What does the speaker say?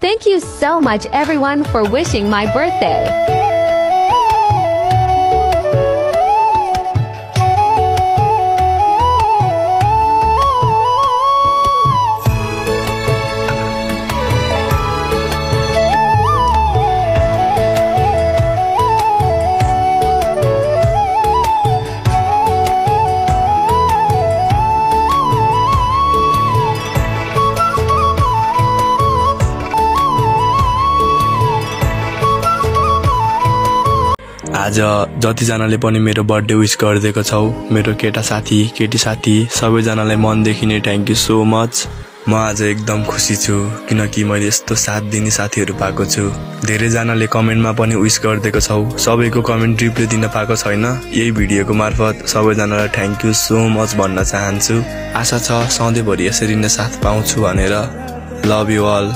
Thank you so much everyone for wishing my birthday. आज जतिजनाले पनि मेरो बर्थडे विश गरिदिएको छौ, मेरो केटा साथी केटी साथी सबैजनालाई मनदेखि नै थ्यांक यू सो मच। म आज एकदम खुसी छु किनकि मैले यस्तो साथ दिने साथीहरु पाएको छु। धेरै जनाले कमेन्टमा पनि विश गरिदिएको छौ, सबैको कमेन्ट रिप्लाई दिन पाएको छैन। यही भिडियोको मार्फत सबैजनालाई थ्यांक यू सो मच भन्न चाहन्छु। आशा छ सधैँभरि यसरी नै साथ पाउँछु भनेर। Love you all.